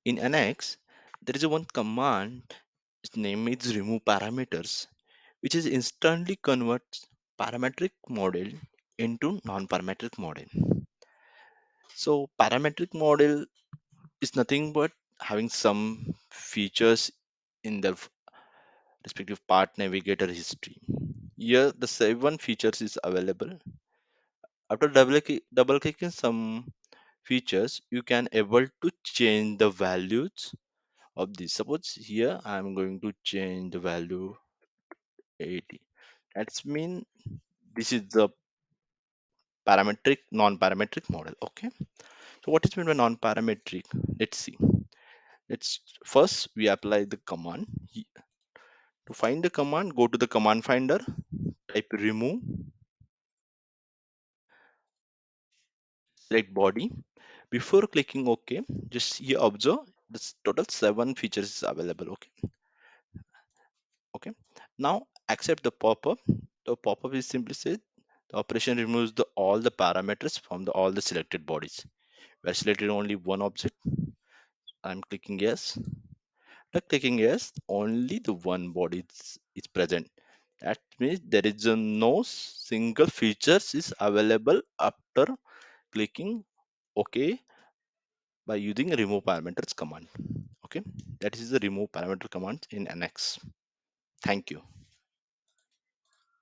In Nx, there is a one command, its name is remove parameters, which is instantly converts parametric model into non-parametric model. So parametric model is nothing but having some features in the respective part navigator history. Here the seven features is available. After double clicking some features, you can able to change the values of this. Suppose here I am going to change the value 80. That's mean this is the parametric non-parametric model. Okay. So what is meant by non-parametric? Let's see. Let's first we apply the command. To find the command, go to the command finder, type remove, select body. Before clicking OK, just here observe this total seven features is available. Okay. Okay. Now accept the pop-up. The pop-up is simply said the operation removes all the parameters from all the selected bodies. We are selected only one object. I'm clicking yes. After clicking yes, only the one body is present. That means there is no single features is available after clicking OK by using remove parameters command. Okay, that is the remove parameter command in Nx. Thank you.